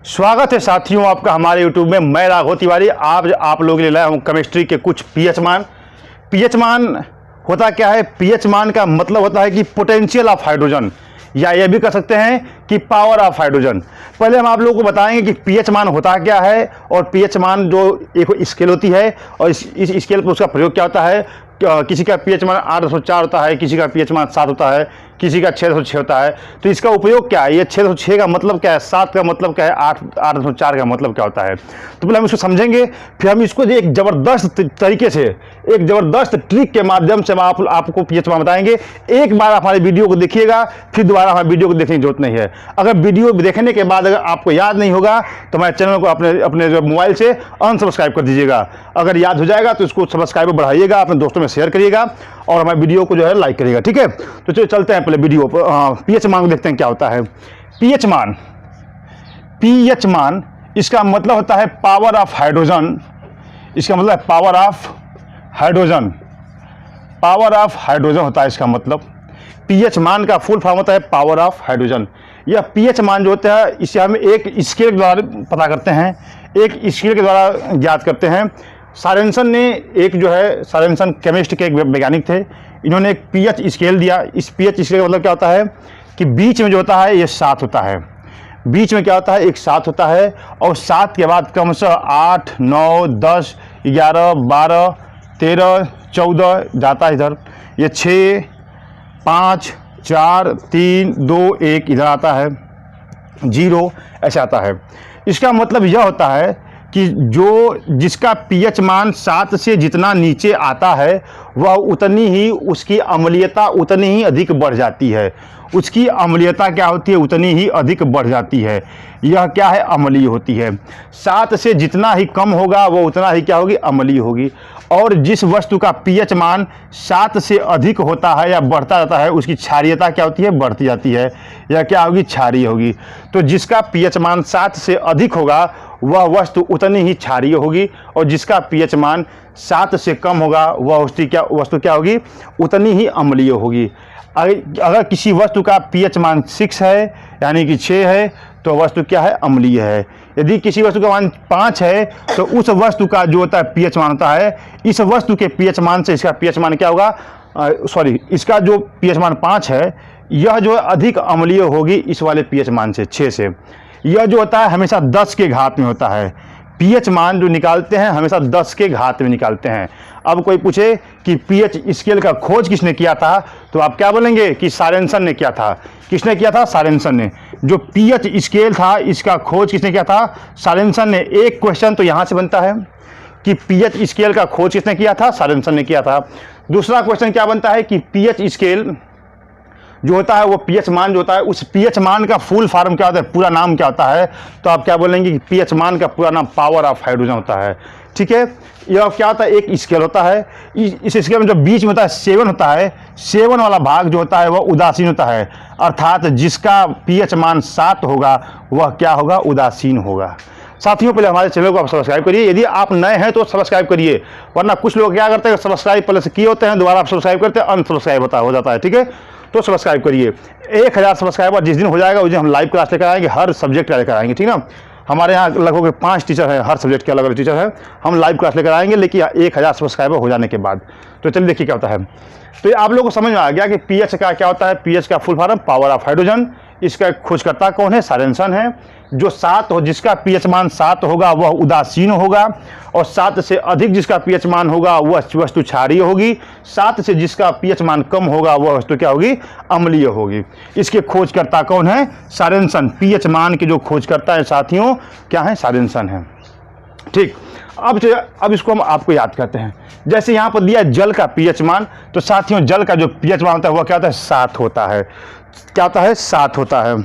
स्वागत है साथियों आपका हमारे YouTube में। मैं राघव तिवारी आज आप लोगों के लिए लाया हूँ केमिस्ट्री के कुछ पीएच मान। पीएच मान होता क्या है? पीएच मान का मतलब होता है कि पोटेंशियल ऑफ हाइड्रोजन, या ये भी कह सकते हैं कि पावर ऑफ हाइड्रोजन। पहले हम आप लोगों को बताएंगे कि पीएच मान होता क्या है, और पीएच मान जो एक स्केल होती है और इस स्केल पर उसका प्रयोग क्या होता है। किसी का पीएच मान 8.4 होता है, किसी का पीएच मान 7 होता है, किसी का 6.6 होता है। तो इसका उपयोग क्या है? ये 6.6 का मतलब क्या है, 7 का मतलब क्या है, 8.4 का मतलब क्या होता है। तो पहले हम इसको समझेंगे, फिर हम इसको एक ज़बरदस्त तरीके से, एक ज़बरदस्त ट्रिक के माध्यम से हम आपको पीएच मान बताएंगे। एक बार हमारे वीडियो को देखिएगा, फिर दोबारा हमारे वीडियो को देखने की जरूरत नहीं है। अगर वीडियो देखने के बाद अगर आपको याद नहीं होगा तो हमारे चैनल को अपने मोबाइल से अनसब्सक्राइब कर दीजिएगा। अगर याद हो जाएगा तो इसको सब्सक्राइब बढ़ाइएगा, अपने दोस्तों में शेयर करिएगा और हमारे वीडियो को जो है लाइक करिएगा। ठीक है, तो चलो चलते हैं पहले वीडियो पर। पीएच मान को देखते हैं क्या होता है। पीएच मान इसका मतलब होता है पावर ऑफ हाइड्रोजन। इसका मतलब है पावर ऑफ हाइड्रोजन होता है इसका मतलब। पीएच मान का फुल फॉर्म होता है पावर ऑफ हाइड्रोजन। यह पीएच मान जो होता है इसे हम एक स्केल के द्वारा पता करते हैं, एक स्केल के द्वारा ज्ञात करते हैं। सारेंसन ने एक जो है, सारेंसन केमिस्ट के एक वैज्ञानिक थे, इन्होंने एक पीएच स्केल दिया। इस पीएच स्केल का मतलब क्या होता है कि बीच में जो होता है ये 7 होता है। बीच में क्या होता है, एक 7 होता है, और 7 के बाद क्रमशः 8, 9, 10, 11, 12, 13, 14 जाता है इधर। ये 6, 5, 4, 3, 2, 1 इधर आता है, 0 ऐसे आता है। इसका मतलब यह होता है कि जिसका पीएच मान 7 से जितना नीचे आता है वह उतनी ही उसकी अम्लीयता उतनी ही अधिक बढ़ जाती है। उसकी अम्लीयता क्या होती है, उतनी ही अधिक बढ़ जाती है। यह क्या है, अम्लीय होती है। 7 से जितना ही कम होगा वो उतना ही क्या होगी, अम्लीय होगी। और जिस वस्तु का पीएच मान 7 से अधिक होता है या बढ़ता जाता है उसकी क्षारीयता क्या होती है, बढ़ती जाती है। यह क्या होगी, क्षारीय होगी। तो जिसका पीएच मान 7 से अधिक होगा वह वस्तु उतनी ही क्षारीय होगी, और जिसका पीएच मान 7 से कम होगा वह वस्तु क्या होगी, उतनी ही अम्लीय होगी। अगर किसी वस्तु का पीएच मान 6 है यानी कि 6 है तो वस्तु क्या है, अम्लीय है। यदि किसी वस्तु का मान 5 है तो उस वस्तु का जो होता है पीएच मान होता है, इस वस्तु के पीएच मान से इसका पीएच मान क्या होगा, इसका जो पीएच मान 5 है यह जो अधिक अम्लीय होगी इस वाले पीएच मान से, 6 से। यह जो होता है हमेशा 10 के घात में होता है। पीएच मान जो निकालते हैं हमेशा 10 के घात में निकालते हैं। अब कोई पूछे कि पीएच स्केल का खोज किसने किया था, तो आप क्या बोलेंगे कि सारेंसन ने किया था। किसने किया था, सारेंसन ने। जो पीएच स्केल था इसका खोज किसने किया था, सारेंसन ने। एक क्वेश्चन तो यहाँ से बनता है कि पीएच स्केल का खोज किसने किया था, सारेंसन ने किया था। दूसरा क्वेश्चन क्या बनता है कि पीएच स्केल जो होता है वो पीएच मान जो होता है उस पीएच मान का फुल फॉर्म क्या होता है, पूरा नाम क्या होता है। तो आप क्या बोलेंगे कि पीएच मान का पूरा नाम पावर ऑफ हाइड्रोजन होता है। ठीक है, यह क्या होता है, एक स्केल होता है। इस स्केल में जो बीच में होता है 7 होता है, 7 वाला भाग जो होता है वह उदासीन होता है। अर्थात जिसका पीएच मान 7 होगा वह क्या होगा, उदासीन होगा। साथियों पहले हमारे चैनल को आप सब्सक्राइब करिए। यदि आप नए हैं तो सब्सक्राइब करिए, वरना कुछ लोग क्या करते हैं, सब्सक्राइब पहले से किए होते हैं, दोबारा आप सब्सक्राइब करते हैं, अनसब्सक्राइब हो जाता है। ठीक है, तो सब्सक्राइब करिए। 1000 सब्सक्राइबर जिस दिन हो जाएगा उस दिन हम लाइव क्लास लेकर आएंगे, हर सब्जेक्ट का लेकर आएंगे। ठीक ना, हमारे यहाँ लगभग 5 टीचर हैं, हर सब्जेक्ट के अलग अलग टीचर हैं। हम लाइव क्लास लेकर आएंगे लेकिन 1000 सब्सक्राइबर हो जाने के बाद। तो चलिए देखिए क्या होता है। तो आप लोगों को समझ में आ गया कि पीएच का क्या होता है। पीएच का full form power of hydrogen. इसका खोजकर्ता कौन है, सारेंसन है। जो 7 हो, जिसका पीएच मान 7 होगा वह उदासीन होगा, और 7 से अधिक जिसका पीएच मान होगा वह वस्तु क्षारीय होगी। 7 से जिसका पीएच मान कम होगा वह वस्तु क्या होगी, अम्लीय होगी। इसके खोजकर्ता कौन है, सारेंसन। पीएच मान के जो खोजकर्ता है साथियों क्या है, सारेंसन है। ठीक, अब इसको हम आपको याद करते हैं। जैसे यहाँ पर दिया जल का पीएच मान, तो साथियों जल का जो पीएच मान होता है वह क्या होता है, 7 होता है। क्या होता है, 7 होता है।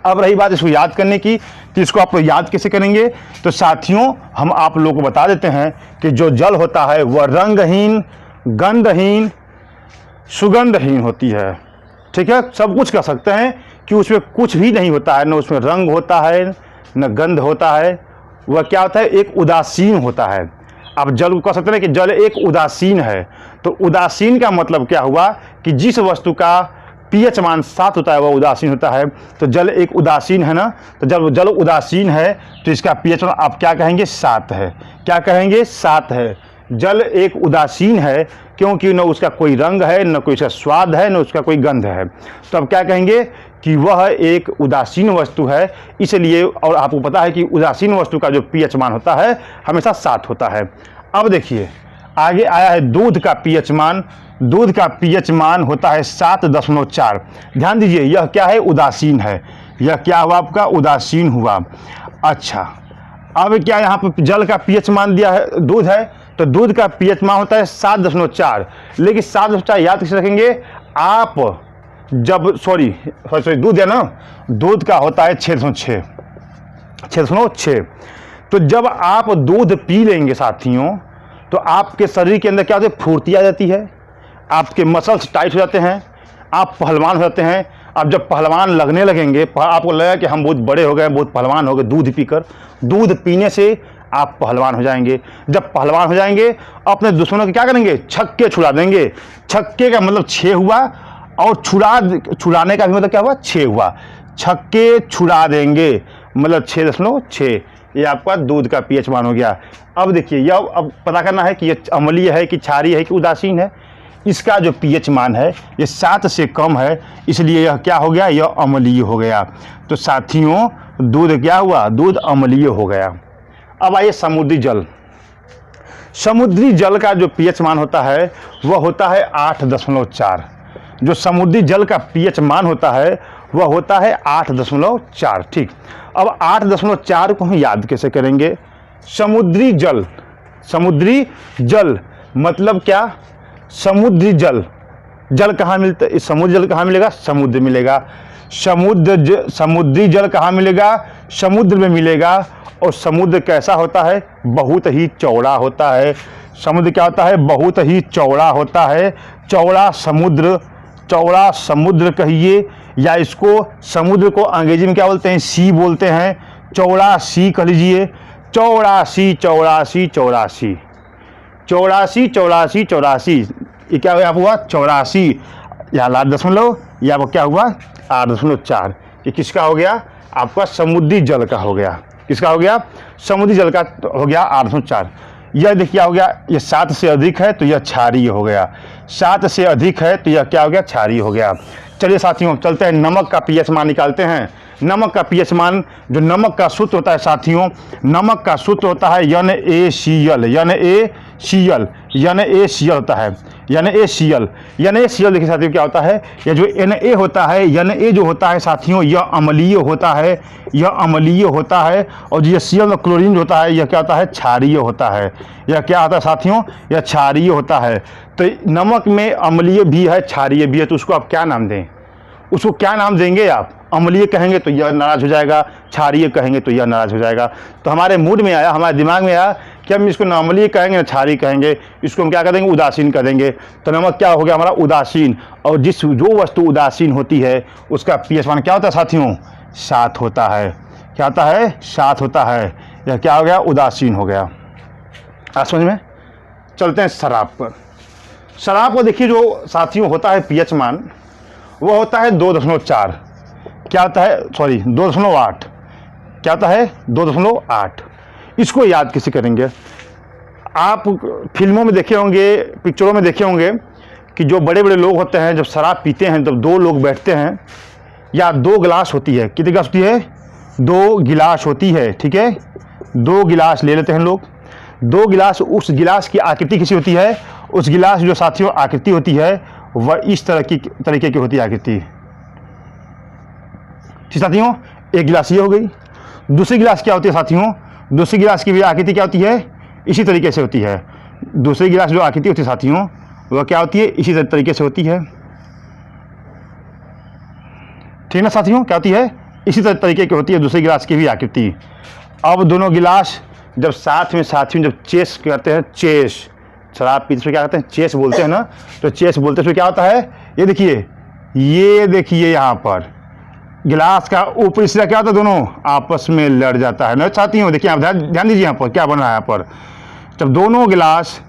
अब रही बात इसको याद करने की, तो इसको आप याद कैसे करेंगे। तो साथियों हम आप लोगों को बता देते हैं कि जो जल होता है वह रंगहीन, गंधहीन, सुगंधहीन होती है। ठीक है, सब कुछ कह सकते हैं कि उसमें कुछ भी नहीं होता है, न उसमें रंग होता है न गंध होता है। वह क्या होता है, एक उदासीन होता है। आप जल को कह सकते हैं कि जल एक उदासीन है। तो उदासीन का मतलब क्या हुआ कि जिस वस्तु का पीएच मान 7 होता है वह उदासीन होता है। तो जल एक उदासीन है ना, तो जब जल उदासीन है तो इसका पीएच मान आप क्या कहेंगे 7 है। क्या कहेंगे 7 है। जल एक उदासीन है क्योंकि न उसका कोई रंग है, न कोई उसका स्वाद है, न उसका कोई गंध है। तो अब क्या कहेंगे कि वह एक उदासीन वस्तु है, इसलिए। और आपको पता है कि उदासीन वस्तु का जो पीएच मान होता है हमेशा 7 होता है। अब देखिए आगे आया है दूध का पीएच मान। दूध का पीएच मान होता है 7.4। ध्यान दीजिए यह क्या है उदासीन है। यह क्या हुआ आपका उदासीन हुआ। अच्छा अब क्या यहाँ पर जल का पीएच मान दिया है, दूध है तो दूध का पीएच मान होता है 7.4। लेकिन 7.4 याद कैसे रखेंगे आप, जब सॉरी दूध है ना, दूध का होता है 6.6। तो जब आप दूध पी लेंगे साथियों तो आपके शरीर के अंदर क्या होता है फुर्ती आ जाती है, आपके मसल्स टाइट हो जाते हैं, आप पहलवान हो जाते हैं। अब जब पहलवान लगने लगेंगे, आपको लगेगा कि हम बहुत बड़े हो गए, बहुत पहलवान हो गए दूध पीकर। दूध पीने से आप पहलवान हो जाएंगे। जब पहलवान हो जाएंगे अपने दुश्मनों के क्या करेंगे छक्के छुड़ा देंगे। छक्के का मतलब 6 हुआ, और छुड़ाने का भी मतलब क्या हुआ 6 हुआ। छक्के छुड़ा देंगे मतलब 6.6। ये आपका दूध का पीएच मान हो गया। अब देखिए यह अब पता करना है कि ये अम्लीय है कि क्षारीय है कि उदासीन है। इसका जो पीएच मान है ये 7 से कम है, इसलिए यह क्या हो गया यह अम्लीय हो गया। तो साथियों दूध क्या हुआ दूध अम्लीय हो गया। अब आइए समुद्री जल। समुद्री जल का जो पीएच मान होता है वह होता है 8.4। जो समुद्री जल का पीएच मान होता है वह होता है 8.4। ठीक, अब 8.4 को हम याद कैसे करेंगे। समुद्री जल, समुद्री जल मतलब क्या, समुद्री जल, जल कहाँ मिलता है, समुद्री जल कहाँ मिलेगा समुद्र मिलेगा। समुद्री जल कहाँ मिलेगा समुद्र में मिलेगा। और समुद्र कैसा होता है बहुत ही चौड़ा होता है। समुद्र क्या होता है बहुत ही चौड़ा होता है। चौड़ा समुद्र कहिए, या इसको समुद्र को अंग्रेजी में क्या बोलते हैं सी बोलते हैं। चौड़ा सी कह लीजिए। 84 ये क्या हुआ हुआ 84, या लाभ दशमलव, या वो क्या हुआ 8.4। ये किसका हो गया आपका समुद्री जल का हो गया। किसका हो गया समुद्री जल का हो गया 8.4। यह देखिए क्या हो गया ये 7 से अधिक है तो यह क्षारीय हो गया। 7 से अधिक है तो यह क्या हो गया क्षारीय हो गया। चलिए साथियों चलते हैं नमक का पीएच मान निकालते हैं। नमक का पीएच मान, जो नमक का सूत्र होता है साथियों, नमक का सूत्र होता है NaCl। होता है NaCl। देखिए साथियों क्या होता है, यह जो Na होता है, Na जो होता है साथियों यह अम्लीय होता है। और ये Cl में क्लोरीन होता है यह क्या होता है क्षारीय होता है। यह क्या होता है साथियों यह क्षारीय होता है। तो नमक में अम्लीय भी है क्षारीय भी है, तो उसको आप क्या नाम दें, उसको क्या नाम देंगे आप। अम्लीय कहेंगे तो यह नाराज हो जाएगा, क्षारीय कहेंगे तो यह नाराज हो जाएगा। तो हमारे मूड में आया, हमारे दिमाग में आया कि हम इसको न अम्लीय कहेंगे न क्षारीय कहेंगे, इसको हम क्या कर देंगे उदासीन कर देंगे। तो नमक क्या हो गया हमारा उदासीन। और जो वस्तु उदासीन होती है उसका पीएच मान क्या होता है साथियों 7 होता है। क्या होता है 7 होता है। यह क्या हो गया उदासीन हो गया। आप समझ में। चलते हैं शराब पर। शराब को देखिए जो साथियों होता है पीएच मान वो होता है 2.4। क्या होता है 2.8। क्या होता है 2.8। इसको याद कैसे करेंगे। आप फिल्मों में देखे होंगे, पिक्चरों में देखे होंगे कि जो बड़े बड़े लोग होते हैं जब शराब पीते हैं जब 2 लोग बैठते हैं, या 2 गिलास होती है, कितनी गिलास होती है 2 गिलास होती है। ठीक है 2 गिलास ले लेते हैं लोग। 2 गिलास, उस गिलास की आकृति कैसी होती है, उस गिलास जो साथियों आकृति होती है वह इस तरीके की होती है आकृति। ठीक साथियों एक गिलास ये हो गई। दूसरी गिलास क्या होती है साथियों, दूसरी गिलास की भी आकृति क्या होती है इसी तरीके से होती है। दूसरी गिलास जो आकृति होती है साथियों वह क्या होती है इसी तरीके से होती है। ठीक है ना साथियों क्या होती है इसी तरीके की होती है दूसरी गिलास की भी आकृति। अब दोनों गिलास जब साथ में साथियों जब चेस करते हैं, चेस शराब पीते क्या कहते हैं चेस बोलते हैं ना, तो चेस बोलते हैं क्या होता है ये देखिए यहाँ पर गिलास का ऊपरी सिरा क्या होता है दोनों आपस में लड़ जाता है ना साथियों। देखिए आप ध्यान दीजिए यहाँ पर क्या बन रहा है यहाँ पर। जब दोनों गिलास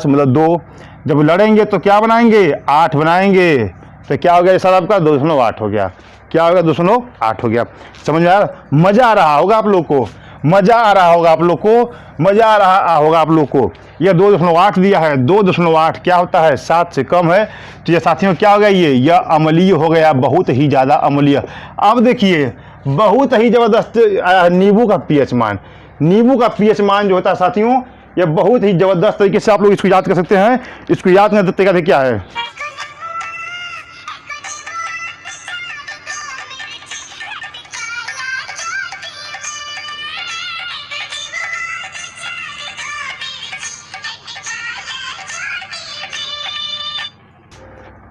मतलब 2 जब लड़ेंगे तो क्या बनाएंगे 8 बनाएंगे। तो क्या हो गया सर आपका 2.8 हो गया। क्या होगा 2.8 हो गया। समझ में आ रहा, मज़ा आ रहा होगा आप लोग को, मज़ा आ रहा होगा आप लोग को, मज़ा आ रहा होगा आप लोग को। यह 2.8 दिया है, 2.8 क्या होता है 7 से कम है। तो ये साथियों क्या हो गया, यह अम्लीय हो गया, बहुत ही ज़्यादा अम्लीय। अब देखिए बहुत ही ज़बरदस्त नींबू का पीएच मान, नींबू का पीएच मान जो होता है साथियों, यह बहुत ही ज़बरदस्त तरीके से आप लोग इसको याद कर सकते हैं। इसको याद करने का तरीका क्या है,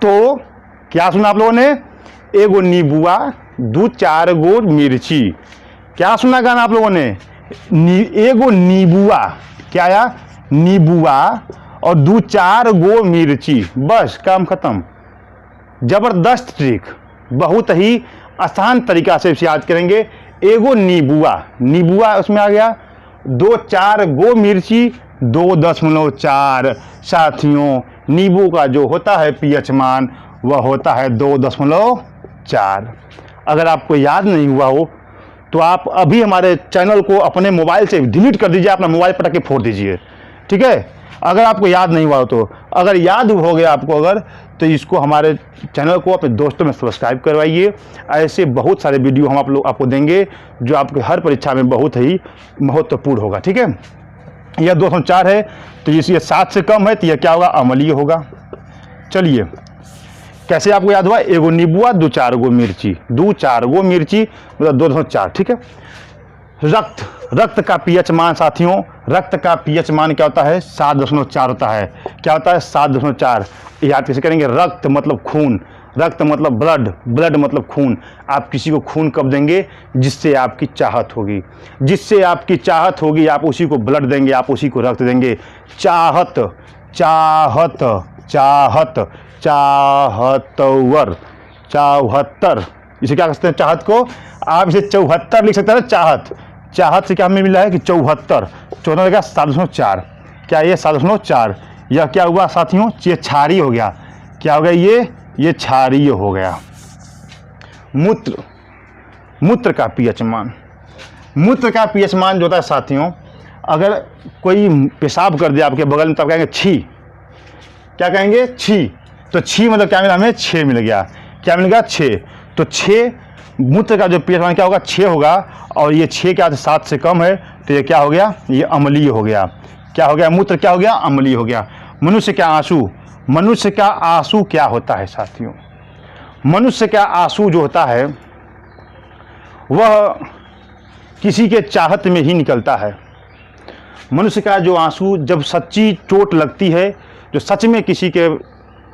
तो क्या सुना आप लोगों ने, एगो नींबुआ दू 4 गो मिर्ची। क्या सुना गाना आप लोगों ने, एगो नींबुआ, क्या आया नींबुआ और 2 4 गो मिर्ची, बस काम खत्म। जबरदस्त ट्रिक, बहुत ही आसान तरीका से इसे याद करेंगे। एगो नींबुआ, नींबुआ उसमें आ गया, 2 4 गो मिर्ची, 2.4। साथियों नींबू का जो होता है पीएच मान वह होता है 2.4। अगर आपको याद नहीं हुआ हो तो आप अभी हमारे चैनल को अपने मोबाइल से डिलीट कर दीजिए, अपना मोबाइल पटक के फोड़ दीजिए, ठीक है। अगर आपको याद नहीं हुआ हो तो, अगर याद हो गया आपको अगर, तो इसको हमारे चैनल को अपने दोस्तों में सब्सक्राइब करवाइए। ऐसे बहुत सारे वीडियो हम आपको देंगे जो आपके हर परीक्षा में बहुत ही महत्वपूर्ण होगा, ठीक है। यह 204 है, तो ये 7 से कम है, तो यह क्या होगा अम्लीय होगा। चलिए कैसे आपको याद हुआ, एगो नींबुआ 2 4 गो मिर्ची, 2 4 गो मिर्ची मतलब 2.4, ठीक है। रक्त, रक्त का पीएच मान साथियों, रक्त का पीएच मान क्या होता है 7.4 होता है। क्या होता है 7.4। याद कैसे करेंगे, रक्त मतलब खून, रक्त मतलब ब्लड, ब्लड मतलब खून। आप किसी को खून कब देंगे, जिससे आपकी चाहत होगी, जिससे आपकी चाहत होगी आप उसी को ब्लड देंगे, आप उसी को रक्त देंगे। चाहत, चाहत, चाहत, चाहतवर, 74, इसे क्या कहते हैं चाहत को, आप इसे 74 लिख सकते हैं। चाहत, चाहत से क्या हमें मिला है कि 74, 14 का 7.4, क्या ये 7.4। यह क्या हुआ साथियों, ये क्षारीय हो गया। क्या हो गया ये क्षारीय हो गया। मूत्र, मूत्र का पीएच मान, मूत्र का पीएच मान जो होता है साथियों, अगर कोई पेशाब कर दे आपके बगल में तब कहेंगे छी, क्या कहेंगे छी। तो छी मतलब क्या मिला हमें, 6 मिल गया। क्या मिल गया 6। तो 6 मूत्र का जो पीएच मान क्या होगा 6 होगा, और ये 6 क्या 7 से कम है, तो ये क्या हो गया, ये अम्लीय हो गया। क्या हो गया, मूत्र क्या हो गया अम्लीय हो गया। मनुष्य का आंसू, मनुष्य का आंसू क्या होता है साथियों, मनुष्य का आंसू जो होता है वह किसी के चाहत में ही निकलता है। मनुष्य का जो आंसू जब सच्ची चोट लगती है, जो सच में किसी के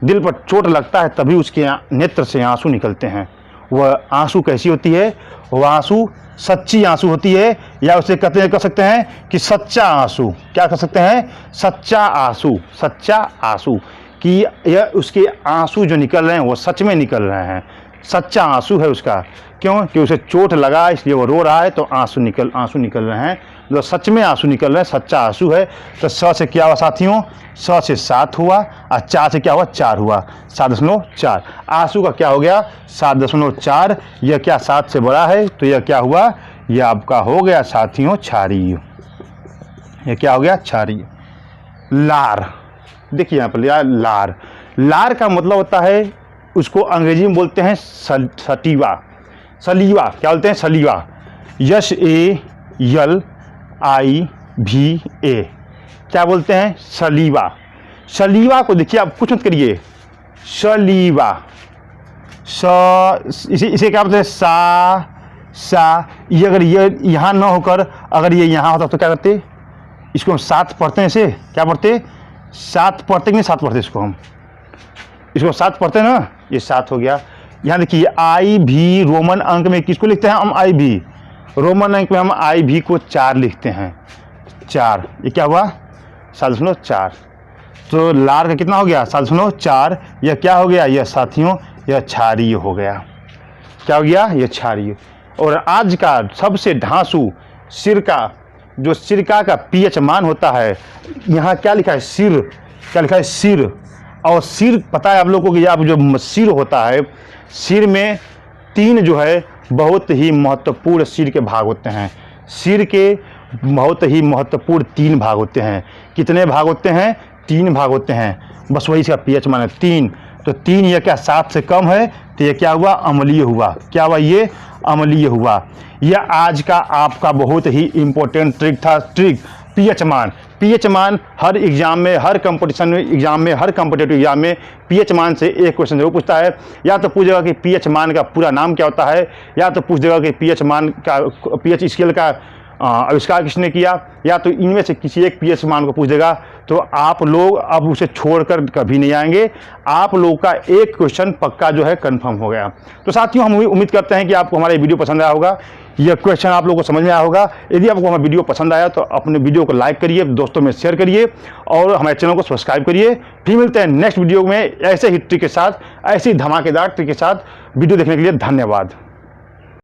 दिल पर चोट लगता है, तभी उसके नेत्र से आंसू निकलते हैं। वह आंसू कैसी होती है, वह आंसू सच्ची आंसू होती है, या उसे कह सकते हैं कि सच्चा आंसू। क्या कह सकते हैं, सच्चा आंसू, सच्चा आंसू, कि यह उसके आंसू जो निकल रहे हैं वो सच में निकल रहे हैं, सच्चा आंसू है उसका। क्यों, कि उसे चोट लगा इसलिए वो रो रहा है, तो आंसू निकल रहे हैं, जो सच में आंसू निकल रहे हैं, सच्चा आंसू है। तो स से क्या हुआ साथियों, स से 7 हुआ, और 4 से क्या हुआ 4 हुआ, 7.4। आंसू का क्या हो गया 7.4। यह क्या 7 से बड़ा है, तो यह क्या हुआ, यह आपका हो गया साथियों क्षारीय। यह क्या हो गया क्षारीय। लार, देखिए यहाँ पर लिया लार, लार का मतलब होता है, उसको अंग्रेजी में बोलते हैं सटीवा, सलीवा। क्या बोलते हैं सलीवा, SALIVA, क्या बोलते हैं सलीवा। सलीवा को देखिए आप कुछ मत करिए, सलीवा, इसे क्या बोलते हैं सा। ये अगर ये यहाँ ना होकर अगर ये यहाँ होता तो क्या करते, इसको हम 7 पढ़ते हैं, इसे क्या पढ़ते 7 पढ़ते कि नहीं 7 पढ़ते, इसको 7 पढ़ते हैं ना, ये 7 हो गया। यहाँ देखिए IV रोमन अंक में किसको लिखते हैं हम, IV रोमन अंक में हम IV को 4 लिखते हैं, 4। ये क्या हुआ 7.4। तो लार का कितना हो गया 7.4। यह क्या हो गया, यह साथियों यह क्षारीय हो गया। क्या हो गया, यह क्षारीय। और आज का सबसे ढांसू सिरका, जो सिरका का पीएच मान होता है, यहाँ क्या लिखा है सिर, क्या लिखा है सिर, और सिर पता है आप लोगों को कि आप जो सिर होता है, सिर में 3 जो है बहुत ही महत्वपूर्ण सिर के भाग होते हैं। सिर के बहुत ही महत्वपूर्ण 3 भाग होते हैं। कितने भाग होते हैं? 3 भाग होते हैं। बस वही इसका पीएच मान है 3। तो 3 ये क्या 7 से कम है तो ये क्या हुआ? अम्लीय हुआ। क्या हुआ? ये अम्लीय हुआ। यह आज का आपका बहुत ही इम्पोर्टेंट ट्रिक था। ट्रिक पीएच मान। पीएच मान हर एग्जाम में, हर कंपटीशन में एग्जाम में, हर कॉम्पिटेटिव एग्जाम में पीएच मान से एक क्वेश्चन जरूर पूछता है। या तो पूछेगा कि पीएच मान का पूरा नाम क्या होता है, या तो पूछ देगा कि पीएच मान का, पीएच स्केल का आविष्कार किसने किया, या तो इनमें से किसी एक पीएच मान को पूछ देगा। तो आप लोग अब उसे छोड़कर कभी नहीं आएंगे। आप लोग का एक क्वेश्चन पक्का जो है कंफर्म हो गया। तो साथियों, हम उम्मीद करते हैं कि आपको हमारा वीडियो पसंद आया होगा, यह क्वेश्चन आप लोगों को समझ में आया होगा। यदि आपको हमारा वीडियो पसंद आया तो अपने वीडियो को लाइक करिए, दोस्तों में शेयर करिए और हमारे चैनल को सब्सक्राइब करिए। फिर मिलते हैं नेक्स्ट वीडियो में ऐसे ही ट्रिक के साथ, ऐसी धमाकेदार ट्रिक के साथ। वीडियो देखने के लिए धन्यवाद।